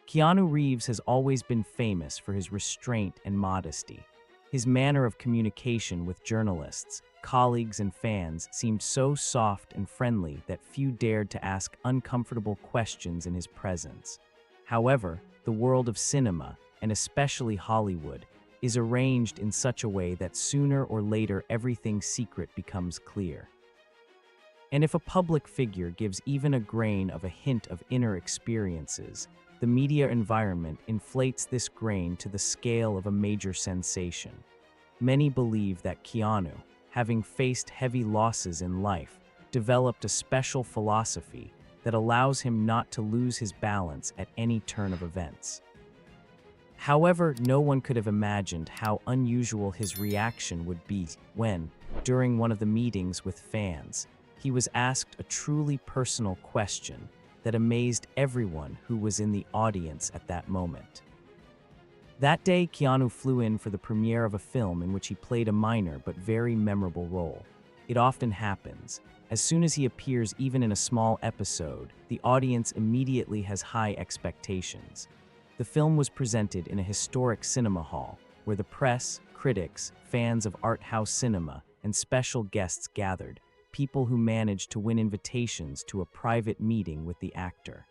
Keanu Reeves has always been famous for his restraint and modesty. His manner of communication with journalists, colleagues, and fans seemed so soft and friendly that few dared to ask uncomfortable questions in his presence. However, the world of cinema, and especially Hollywood, is arranged in such a way that sooner or later everything secret becomes clear. And if a public figure gives even a grain of a hint of inner experiences, the media environment inflates this grain to the scale of a major sensation. Many believe that Keanu, having faced heavy losses in life, developed a special philosophy that allows him not to lose his balance at any turn of events. However, no one could have imagined how unusual his reaction would be when, during one of the meetings with fans, he was asked a truly personal question that amazed everyone who was in the audience at that moment. That day, Keanu flew in for the premiere of a film in which he played a minor but very memorable role. It often happens. As soon as he appears even in a small episode, the audience immediately has high expectations. The film was presented in a historic cinema hall, where the press, critics, fans of art house cinema, and special guests gathered, people who managed to win invitations to a private meeting with the actor.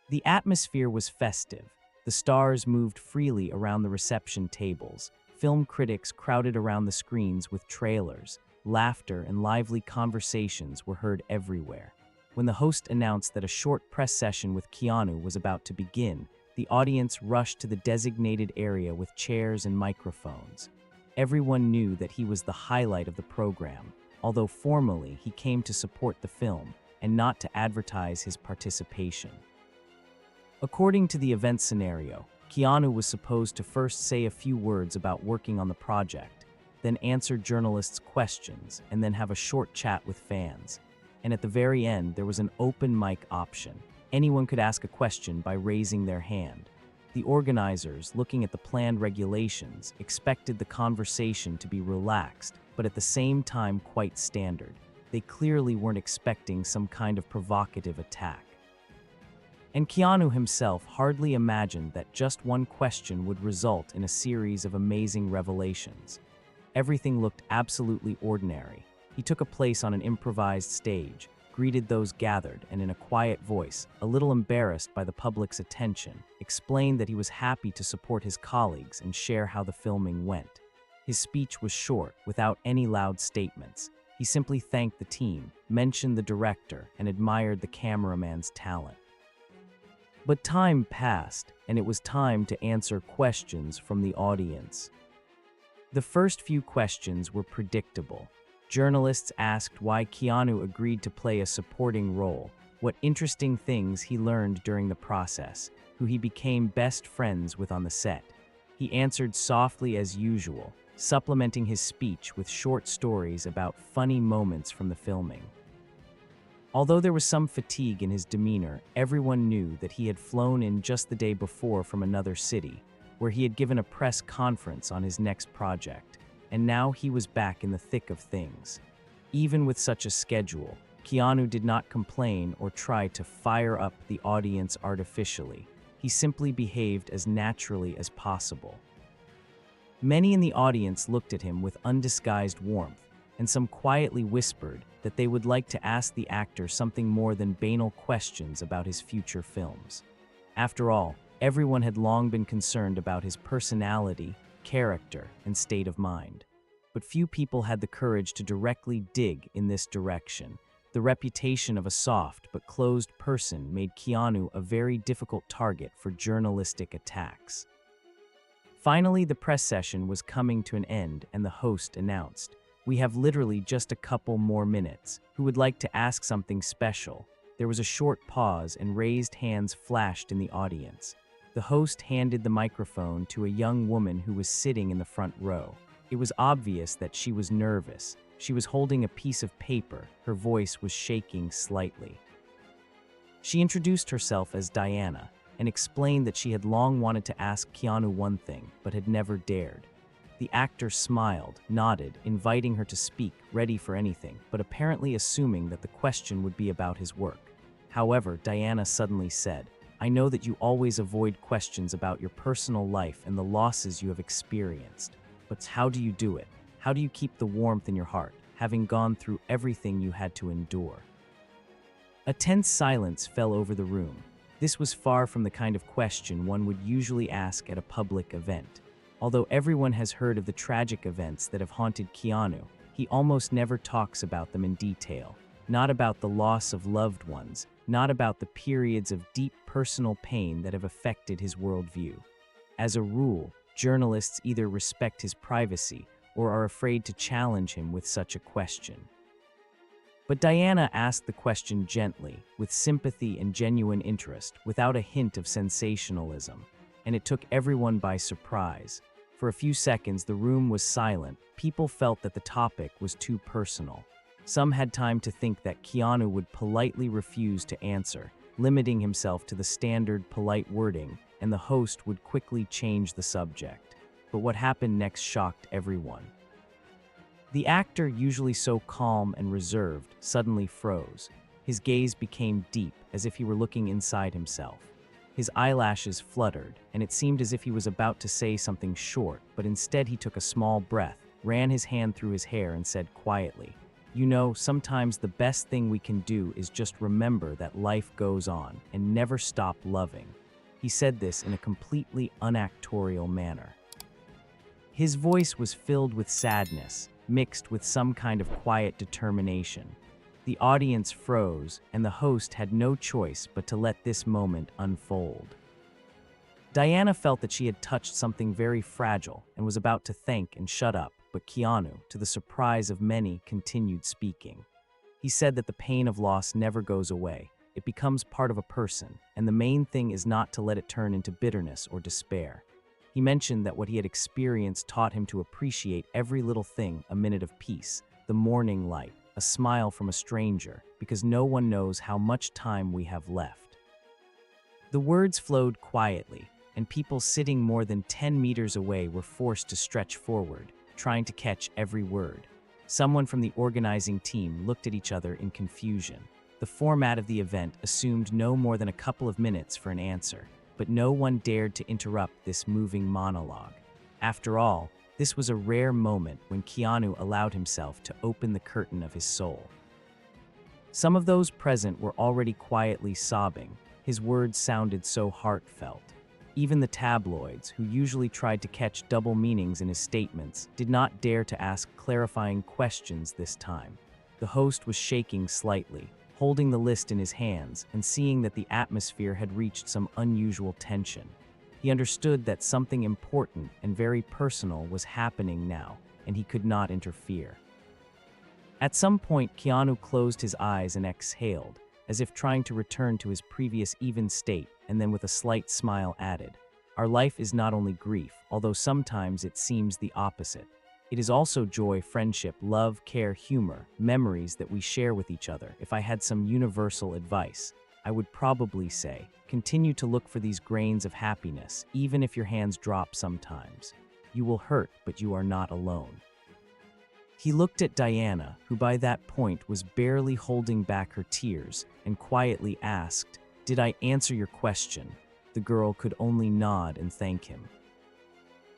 The atmosphere was festive. The stars moved freely around the reception tables. Film critics crowded around the screens with trailers. Laughter and lively conversations were heard everywhere. When the host announced that a short press session with Keanu was about to begin, the audience rushed to the designated area with chairs and microphones. Everyone knew that he was the highlight of the program, although formally he came to support the film and not to advertise his participation. According to the event scenario, Keanu was supposed to first say a few words about working on the project, then answer journalists' questions, and then have a short chat with fans. And at the very end, there was an open mic option. Anyone could ask a question by raising their hand. The organizers, looking at the planned regulations, expected the conversation to be relaxed, but at the same time quite standard. They clearly weren't expecting some kind of provocative attack. And Keanu himself hardly imagined that just one question would result in a series of amazing revelations. Everything looked absolutely ordinary. He took a place on an improvised stage, greeted those gathered, and in a quiet voice, a little embarrassed by the public's attention, explained that he was happy to support his colleagues and share how the filming went. His speech was short, without any loud statements. He simply thanked the team, mentioned the director, and admired the cameraman's talent. But time passed, and it was time to answer questions from the audience. The first few questions were predictable. Journalists asked why Keanu agreed to play a supporting role, what interesting things he learned during the process, who he became best friends with on the set. He answered softly as usual, supplementing his speech with short stories about funny moments from the filming. Although there was some fatigue in his demeanor, everyone knew that he had flown in just the day before from another city, where he had given a press conference on his next project, and now he was back in the thick of things. Even with such a schedule, Keanu did not complain or try to fire up the audience artificially. He simply behaved as naturally as possible. Many in the audience looked at him with undisguised warmth, and some quietly whispered that they would like to ask the actor something more than banal questions about his future films. After all, everyone had long been concerned about his personality, character, and state of mind. But few people had the courage to directly dig in this direction. The reputation of a soft but closed person made Keanu a very difficult target for journalistic attacks. Finally, the press session was coming to an end, and the host announced, "We have literally just a couple more minutes. Who would like to ask something special?" There was a short pause, and raised hands flashed in the audience. The host handed the microphone to a young woman who was sitting in the front row. It was obvious that she was nervous. She was holding a piece of paper. Her voice was shaking slightly. She introduced herself as Diana and explained that she had long wanted to ask Keanu one thing, but had never dared. The actor smiled, nodded, inviting her to speak, ready for anything, but apparently assuming that the question would be about his work. However, Diana suddenly said, I know that you always avoid questions about your personal life and the losses you have experienced. But how do you do it? How do you keep the warmth in your heart, having gone through everything you had to endure?" A tense silence fell over the room. This was far from the kind of question one would usually ask at a public event. Although everyone has heard of the tragic events that have haunted Keanu, he almost never talks about them in detail. Not about the loss of loved ones, not about the periods of deep personal pain that have affected his worldview. As a rule, journalists either respect his privacy or are afraid to challenge him with such a question. But Diana asked the question gently, with sympathy and genuine interest, without a hint of sensationalism, and it took everyone by surprise. For a few seconds, the room was silent. People felt that the topic was too personal. Some had time to think that Keanu would politely refuse to answer, limiting himself to the standard polite wording, and the host would quickly change the subject. But what happened next shocked everyone. The actor, usually so calm and reserved, suddenly froze. His gaze became deep, as if he were looking inside himself. His eyelashes fluttered, and it seemed as if he was about to say something short, but instead he took a small breath, ran his hand through his hair, and said quietly, "You know, sometimes the best thing we can do is just remember that life goes on and never stop loving." He said this in a completely unactorial manner. His voice was filled with sadness, mixed with some kind of quiet determination. The audience froze, and the host had no choice but to let this moment unfold. Diana felt that she had touched something very fragile and was about to thank and shut up, but Keanu, to the surprise of many, continued speaking. He said that the pain of loss never goes away. It becomes part of a person, and the main thing is not to let it turn into bitterness or despair. He mentioned that what he had experienced taught him to appreciate every little thing: a minute of peace, the morning light, a smile from a stranger, because no one knows how much time we have left. The words flowed quietly, and people sitting more than 10 meters away were forced to stretch forward, trying to catch every word. Someone from the organizing team looked at each other in confusion. The format of the event assumed no more than a couple of minutes for an answer, but no one dared to interrupt this moving monologue. After all, this was a rare moment when Keanu allowed himself to open the curtain of his soul. Some of those present were already quietly sobbing. His words sounded so heartfelt. Even the tabloids, who usually tried to catch double meanings in his statements, did not dare to ask clarifying questions this time. The host was shaking slightly, holding the list in his hands and seeing that the atmosphere had reached some unusual tension. He understood that something important and very personal was happening now, and he could not interfere. At some point, Keanu closed his eyes and exhaled, as if trying to return to his previous even state, and then with a slight smile added, "Our life is not only grief, although sometimes it seems the opposite. It is also joy, friendship, love, care, humor, memories that we share with each other. If I had some universal advice, I would probably say, continue to look for these grains of happiness, even if your hands drop sometimes. You will hurt, but you are not alone." He looked at Diana, who by that point was barely holding back her tears, and quietly asked, "Did I answer your question?" The girl could only nod and thank him.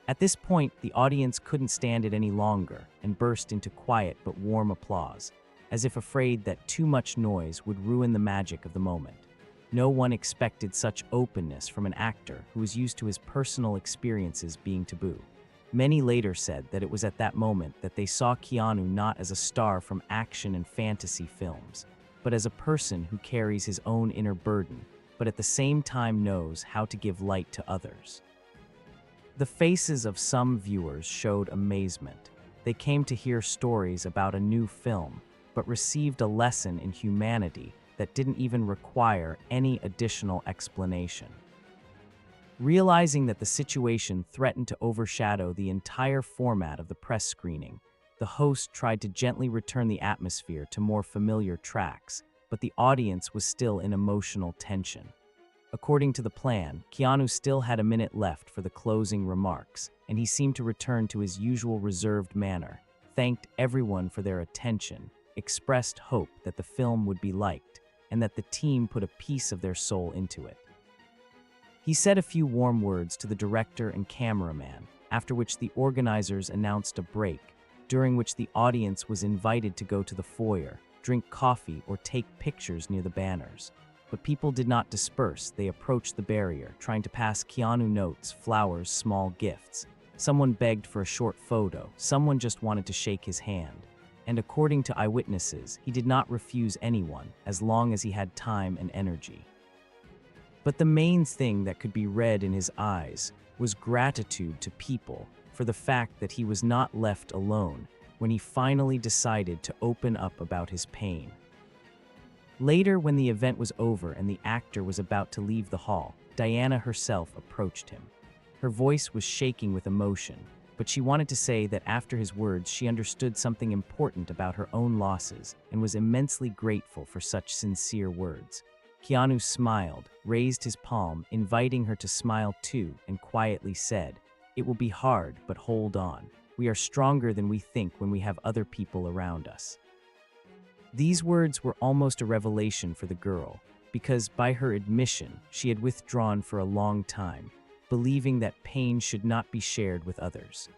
At this point, the audience couldn't stand it any longer and burst into quiet but warm applause, as if afraid that too much noise would ruin the magic of the moment. No one expected such openness from an actor who was used to his personal experiences being taboo. Many later said that it was at that moment that they saw Keanu not as a star from action and fantasy films, but as a person who carries his own inner burden, but at the same time knows how to give light to others. The faces of some viewers showed amazement. They came to hear stories about a new film, but received a lesson in humanity that didn't even require any additional explanation. Realizing that the situation threatened to overshadow the entire format of the press screening, the host tried to gently return the atmosphere to more familiar tracks, but the audience was still in emotional tension. According to the plan, Keanu still had a minute left for the closing remarks, and he seemed to return to his usual reserved manner, thanked everyone for their attention, expressed hope that the film would be liked, and that the team put a piece of their soul into it. He said a few warm words to the director and cameraman, after which the organizers announced a break, during which the audience was invited to go to the foyer, drink coffee, or take pictures near the banners. But people did not disperse. They approached the barrier, trying to pass Keanu notes, flowers, small gifts. Someone begged for a short photo. Someone just wanted to shake his hand. And according to eyewitnesses, he did not refuse anyone, as long as he had time and energy. But the main thing that could be read in his eyes was gratitude to people for the fact that he was not left alone when he finally decided to open up about his pain. Later, when the event was over and the actor was about to leave the hall, Diana herself approached him. Her voice was shaking with emotion, but she wanted to say that after his words she understood something important about her own losses and was immensely grateful for such sincere words. Keanu smiled, raised his palm, inviting her to smile too, and quietly said, "It will be hard, but hold on. We are stronger than we think when we have other people around us." These words were almost a revelation for the girl, because by her admission, she had withdrawn for a long time, believing that pain should not be shared with others.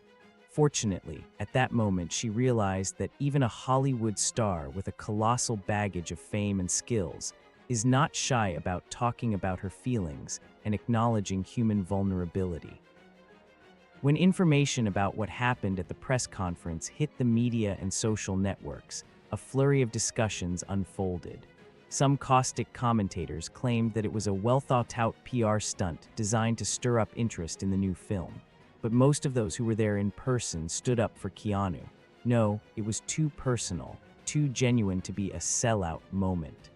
Fortunately, at that moment she realized that even a Hollywood star with a colossal baggage of fame and skills is not shy about talking about her feelings and acknowledging human vulnerability. When information about what happened at the press conference hit the media and social networks, a flurry of discussions unfolded. Some caustic commentators claimed that it was a well-thought-out PR stunt designed to stir up interest in the new film. But most of those who were there in person stood up for Keanu. No, it was too personal, too genuine to be a sellout moment.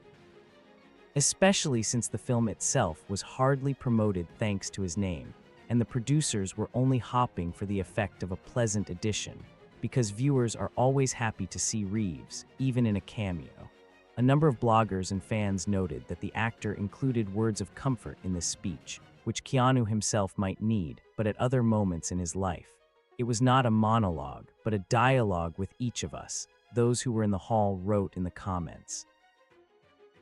Especially since the film itself was hardly promoted thanks to his name, and the producers were only hoping for the effect of a pleasant addition, because viewers are always happy to see Reeves, even in a cameo. A number of bloggers and fans noted that the actor included words of comfort in this speech, which Keanu himself might need, but at other moments in his life. It was not a monologue, but a dialogue with each of us, those who were in the hall wrote in the comments.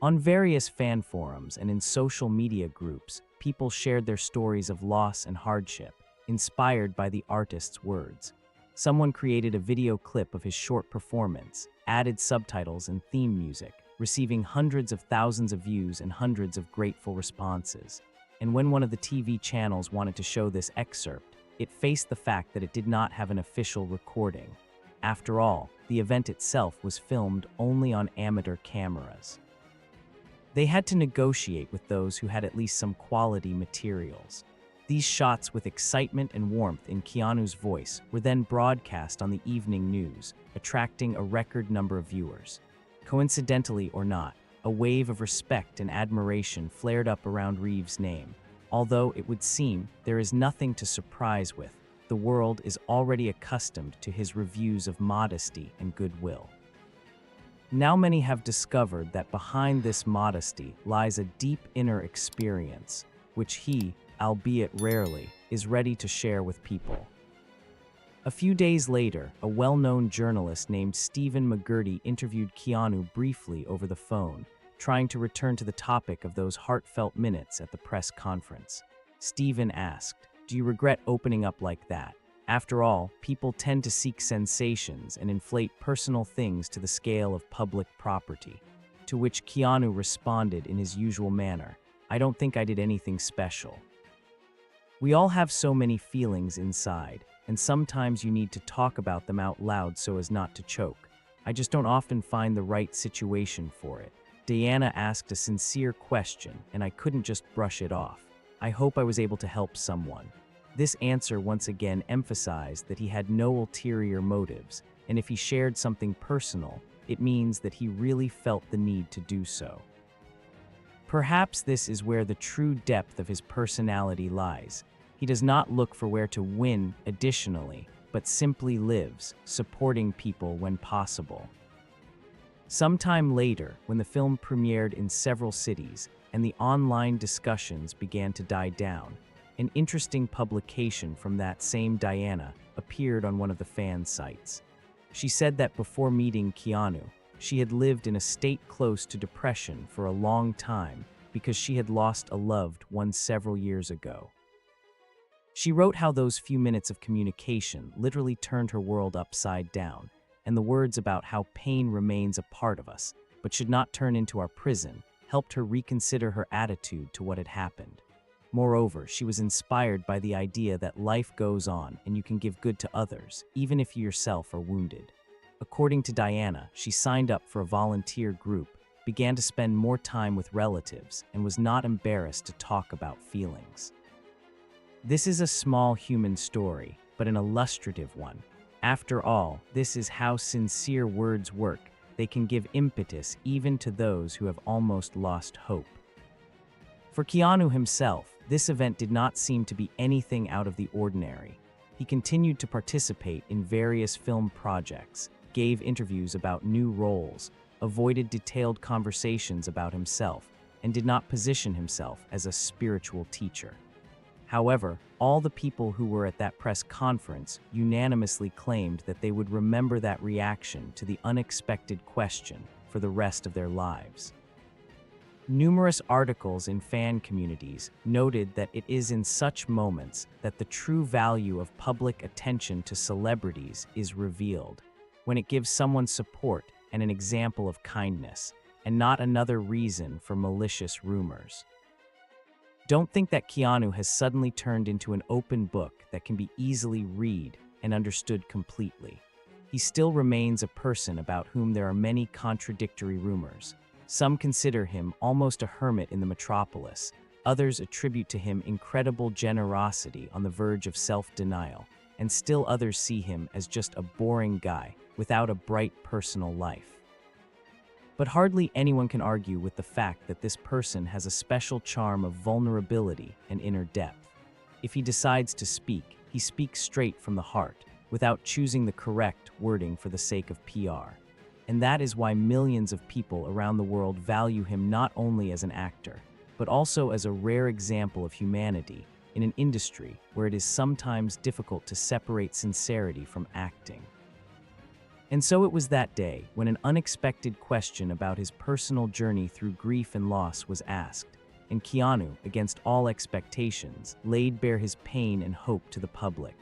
On various fan forums and in social media groups, people shared their stories of loss and hardship, inspired by the artist's words. Someone created a video clip of his short performance, added subtitles and theme music, receiving hundreds of thousands of views and hundreds of grateful responses. And when one of the TV channels wanted to show this excerpt, it faced the fact that it did not have an official recording. After all, the event itself was filmed only on amateur cameras. They had to negotiate with those who had at least some quality materials. These shots with excitement and warmth in Keanu's voice were then broadcast on the evening news, attracting a record number of viewers. Coincidentally or not, a wave of respect and admiration flared up around Reeves' name. Although it would seem there is nothing to surprise with, the world is already accustomed to his reviews of modesty and goodwill. Now many have discovered that behind this modesty lies a deep inner experience, which he, albeit rarely, is ready to share with people. A few days later, a well-known journalist named Stephen McGurty interviewed Keanu briefly over the phone, trying to return to the topic of those heartfelt minutes at the press conference. Stephen asked, "Do you regret opening up like that? After all, people tend to seek sensations and inflate personal things to the scale of public property." To which Keanu responded in his usual manner, "I don't think I did anything special." We all have so many feelings inside, and sometimes you need to talk about them out loud so as not to choke. I just don't often find the right situation for it. Diana asked a sincere question, and I couldn't just brush it off. I hope I was able to help someone. This answer once again emphasized that he had no ulterior motives, and if he shared something personal, it means that he really felt the need to do so. Perhaps this is where the true depth of his personality lies. He does not look for where to win additionally, but simply lives, supporting people when possible. Sometime later, when the film premiered in several cities and the online discussions began to die down, an interesting publication from that same Diana appeared on one of the fan sites. She said that before meeting Keanu, she had lived in a state close to depression for a long time because she had lost a loved one several years ago. She wrote how those few minutes of communication literally turned her world upside down, and the words about how pain remains a part of us, but should not turn into our prison, helped her reconsider her attitude to what had happened. Moreover, she was inspired by the idea that life goes on and you can give good to others, even if you yourself are wounded. According to Diana, she signed up for a volunteer group, began to spend more time with relatives, and was not embarrassed to talk about feelings. This is a small human story, but an illustrative one. After all, this is how sincere words work. They can give impetus even to those who have almost lost hope. For Keanu himself, this event did not seem to be anything out of the ordinary. He continued to participate in various film projects, gave interviews about new roles, avoided detailed conversations about himself, and did not position himself as a spiritual teacher. However, all the people who were at that press conference unanimously claimed that they would remember that reaction to the unexpected question for the rest of their lives. Numerous articles in fan communities noted that it is in such moments that the true value of public attention to celebrities is revealed, when it gives someone support and an example of kindness, and not another reason for malicious rumors. Don't think that Keanu has suddenly turned into an open book that can be easily read and understood completely. He still remains a person about whom there are many contradictory rumors. Some consider him almost a hermit in the metropolis. Others attribute to him incredible generosity on the verge of self-denial, and still others see him as just a boring guy without a bright personal life. But hardly anyone can argue with the fact that this person has a special charm of vulnerability and inner depth. If he decides to speak, he speaks straight from the heart, without choosing the correct wording for the sake of PR. And that is why millions of people around the world value him not only as an actor, but also as a rare example of humanity in an industry where it is sometimes difficult to separate sincerity from acting. And so it was that day when an unexpected question about his personal journey through grief and loss was asked, and Keanu, against all expectations, laid bare his pain and hope to the public.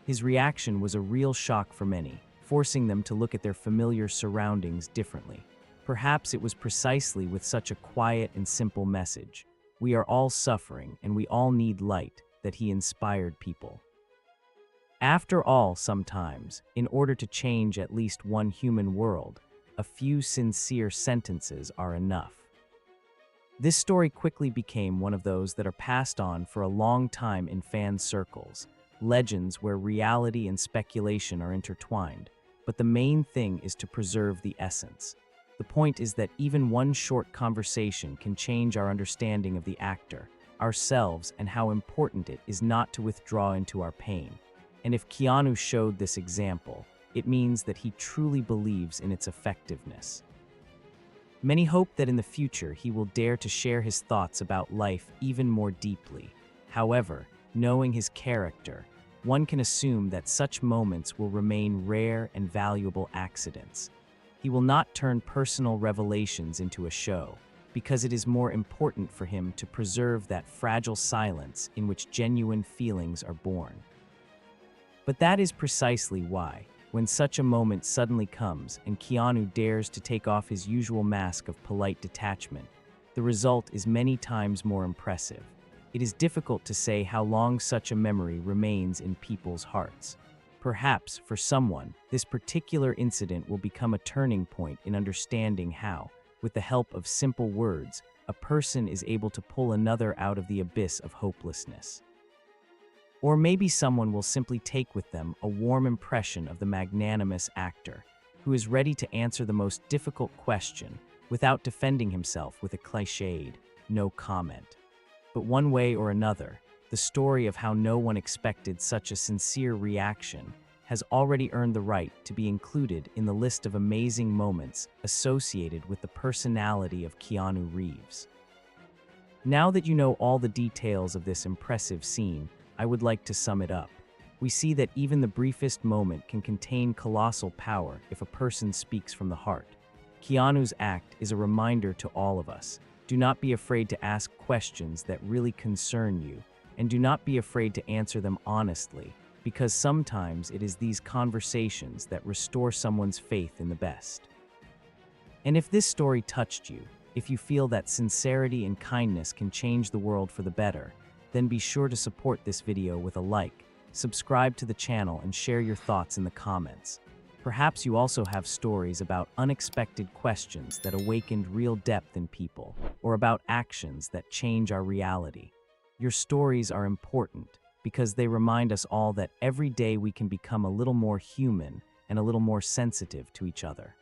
His reaction was a real shock for many, forcing them to look at their familiar surroundings differently. Perhaps it was precisely with such a quiet and simple message, "We are all suffering and we all need light," that he inspired people. After all, sometimes, in order to change at least one human world, a few sincere sentences are enough. This story quickly became one of those that are passed on for a long time in fan circles, legends where reality and speculation are intertwined, but the main thing is to preserve the essence. The point is that even one short conversation can change our understanding of the actor, ourselves, and how important it is not to withdraw into our pain. And if Keanu showed this example, it means that he truly believes in its effectiveness. Many hope that in the future he will dare to share his thoughts about life even more deeply. However, knowing his character, one can assume that such moments will remain rare and valuable accidents. He will not turn personal revelations into a show, because it is more important for him to preserve that fragile silence in which genuine feelings are born. But that is precisely why, when such a moment suddenly comes and Keanu dares to take off his usual mask of polite detachment, the result is many times more impressive. It is difficult to say how long such a memory remains in people's hearts. Perhaps, for someone, this particular incident will become a turning point in understanding how, with the help of simple words, a person is able to pull another out of the abyss of hopelessness. Or maybe someone will simply take with them a warm impression of the magnanimous actor, who is ready to answer the most difficult question without defending himself with a cliched, "no comment." But one way or another, the story of how no one expected such a sincere reaction has already earned the right to be included in the list of amazing moments associated with the personality of Keanu Reeves. Now that you know all the details of this impressive scene, I would like to sum it up. We see that even the briefest moment can contain colossal power if a person speaks from the heart. Keanu's act is a reminder to all of us Do not be afraid to ask questions that really concern you, and do not be afraid to answer them honestly, because sometimes it is these conversations that restore someone's faith in the best. And if this story touched you, if you feel that sincerity and kindness can change the world for the better, then be sure to support this video with a like, subscribe to the channel, and share your thoughts in the comments. Perhaps you also have stories about unexpected questions that awakened real depth in people, or about actions that change our reality. Your stories are important because they remind us all that every day we can become a little more human and a little more sensitive to each other.